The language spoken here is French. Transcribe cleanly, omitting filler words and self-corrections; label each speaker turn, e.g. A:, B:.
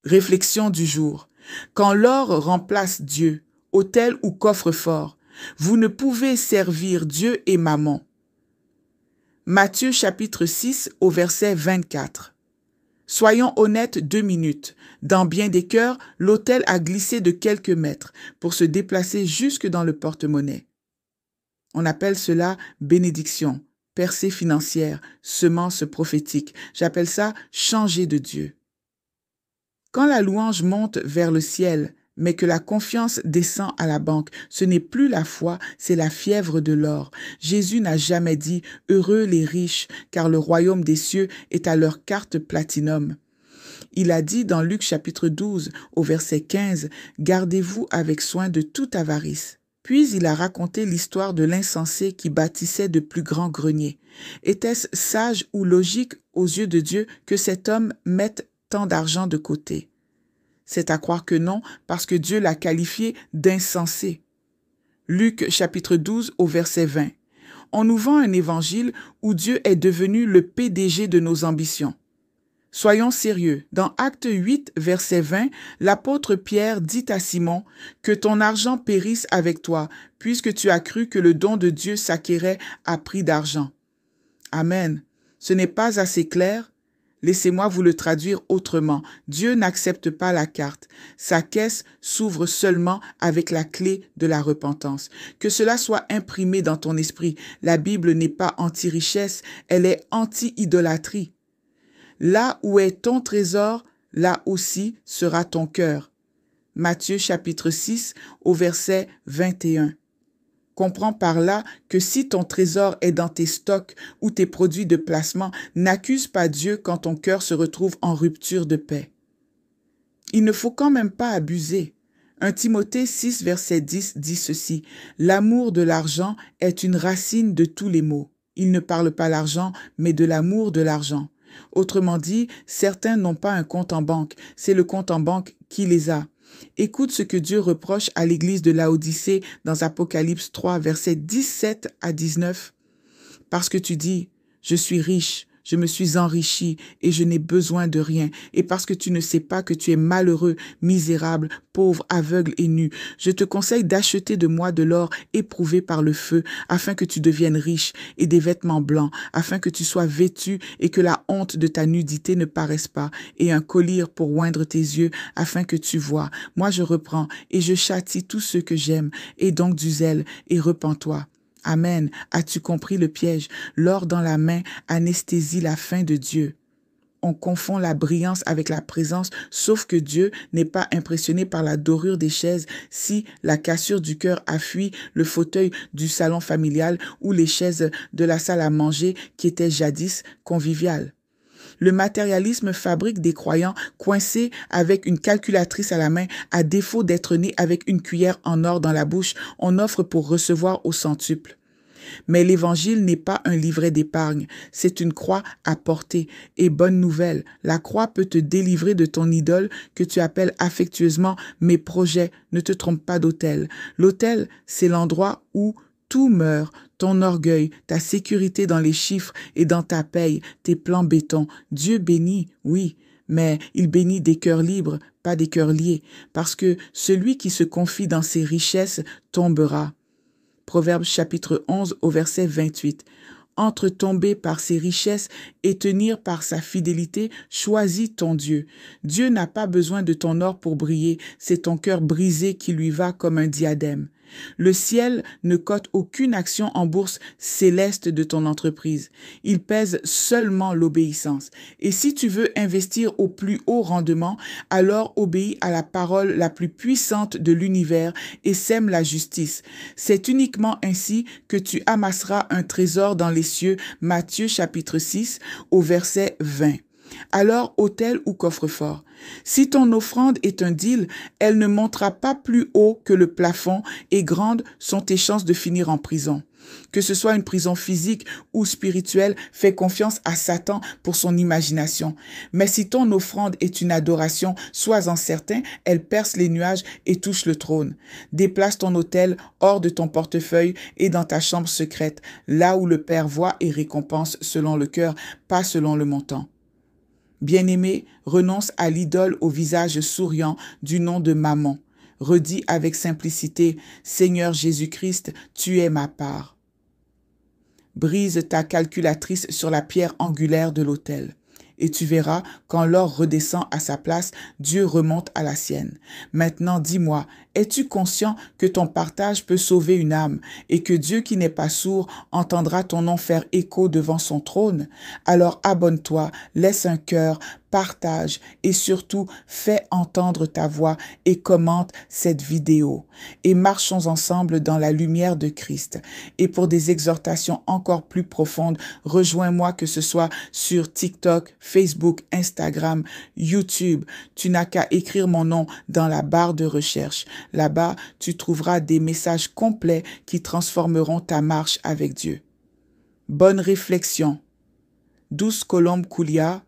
A: Réflexion du jour. Quand l'or remplace Dieu, autel ou coffre-fort, vous ne pouvez servir Dieu et Mammon. Matthieu chapitre 6 au verset 24. Soyons honnêtes 2 minutes. Dans bien des cœurs, l'autel a glissé de quelques mètres pour se déplacer jusque dans le porte-monnaie. On appelle cela bénédiction, percée financière, semence prophétique. J'appelle ça changer de Dieu. Quand la louange monte vers le ciel, mais que la confiance descend à la banque, ce n'est plus la foi, c'est la fièvre de l'or. Jésus n'a jamais dit « Heureux les riches, car le royaume des cieux est à leur carte platinum ». Il a dit dans Luc chapitre 12 au verset 15 « Gardez-vous avec soin de toute avarice ». Puis il a raconté l'histoire de l'insensé qui bâtissait de plus grands greniers. Était-ce sage ou logique aux yeux de Dieu que cet homme mette tant d'argent de côté? C'est à croire que non, parce que Dieu l'a qualifié d'insensé. Luc chapitre 12 au verset 20. On nous vend un évangile où Dieu est devenu le PDG de nos ambitions. Soyons sérieux. Dans Acte 8, verset 20, l'apôtre Pierre dit à Simon « Que ton argent périsse avec toi, puisque tu as cru que le don de Dieu s'acquérait à prix d'argent. » Amen. Ce n'est pas assez clair? Laissez-moi vous le traduire autrement. Dieu n'accepte pas la carte. Sa caisse s'ouvre seulement avec la clé de la repentance. Que cela soit imprimé dans ton esprit. La Bible n'est pas anti-richesse, elle est anti-idolâtrie. Là où est ton trésor, là aussi sera ton cœur. Matthieu chapitre 6 au verset 21. Comprends par là que si ton trésor est dans tes stocks ou tes produits de placement, n'accuse pas Dieu quand ton cœur se retrouve en rupture de paix. Il ne faut quand même pas abuser. 1 Timothée 6, verset 10 dit ceci. « L'amour de l'argent est une racine de tous les maux. » Il ne parle pas l'argent, mais de l'amour de l'argent. Autrement dit, certains n'ont pas un compte en banque, c'est le compte en banque qui les a. Écoute ce que Dieu reproche à l'église de Laodicée dans Apocalypse 3, versets 17 à 19. Parce que tu dis, je suis riche, je me suis enrichi et je n'ai besoin de rien. Et parce que tu ne sais pas que tu es malheureux, misérable, pauvre, aveugle et nu, je te conseille d'acheter de moi de l'or éprouvé par le feu, afin que tu deviennes riche, et des vêtements blancs, afin que tu sois vêtu et que la honte de ta nudité ne paraisse pas, et un collier pour oindre tes yeux, afin que tu vois. Moi je reprends et je châtie tous ceux que j'aime, et donc du zèle, et repens-toi. Amen. As-tu compris le piège? L'or dans la main anesthésie la faim de Dieu. On confond la brillance avec la présence, sauf que Dieu n'est pas impressionné par la dorure des chaises si la cassure du cœur a fui le fauteuil du salon familial ou les chaises de la salle à manger qui étaient jadis conviviales. Le matérialisme fabrique des croyants coincés avec une calculatrice à la main. À défaut d'être nés avec une cuillère en or dans la bouche, on offre pour recevoir au centuple. Mais l'évangile n'est pas un livret d'épargne, c'est une croix à porter. Et bonne nouvelle, la croix peut te délivrer de ton idole que tu appelles affectueusement mes projets. Ne te trompe pas d'autel. L'autel, c'est l'endroit où tout meurt, ton orgueil, ta sécurité dans les chiffres et dans ta paye, tes plans béton. Dieu bénit, oui, mais il bénit des cœurs libres, pas des cœurs liés, parce que celui qui se confie dans ses richesses tombera. Proverbe chapitre 11 au verset 28. Entre tomber par ses richesses et tenir par sa fidélité, choisis ton Dieu. Dieu n'a pas besoin de ton or pour briller, c'est ton cœur brisé qui lui va comme un diadème. Le ciel ne cote aucune action en bourse céleste de ton entreprise. Il pèse seulement l'obéissance. Et si tu veux investir au plus haut rendement, alors obéis à la parole la plus puissante de l'univers et sème la justice. C'est uniquement ainsi que tu amasseras un trésor dans les cieux. Matthieu chapitre 6 au verset 20. Alors, autel ou coffre-fort. Si ton offrande est un deal, elle ne montera pas plus haut que le plafond et grandes sont tes chances de finir en prison. Que ce soit une prison physique ou spirituelle, fais confiance à Satan pour son imagination. Mais si ton offrande est une adoration, sois-en certain, elle perce les nuages et touche le trône. Déplace ton autel hors de ton portefeuille et dans ta chambre secrète, là où le Père voit et récompense selon le cœur, pas selon le montant. Bien-aimé, renonce à l'idole au visage souriant du nom de maman. Redis avec simplicité, Seigneur Jésus-Christ, tu es ma part. Brise ta calculatrice sur la pierre angulaire de l'autel. Et tu verras, quand l'or redescend à sa place, Dieu remonte à la sienne. Maintenant, dis-moi, es-tu conscient que ton partage peut sauver une âme et que Dieu qui n'est pas sourd entendra ton nom faire écho devant son trône? Alors abonne-toi, laisse un cœur, partage et surtout fais entendre ta voix et commente cette vidéo. Et marchons ensemble dans la lumière de Christ. Et pour des exhortations encore plus profondes, rejoins-moi que ce soit sur TikTok, Facebook, Instagram, YouTube. Tu n'as qu'à écrire mon nom dans la barre de recherche. Là-bas, tu trouveras des messages complets qui transformeront ta marche avec Dieu. Bonne réflexion. Douce Colombe Couliard,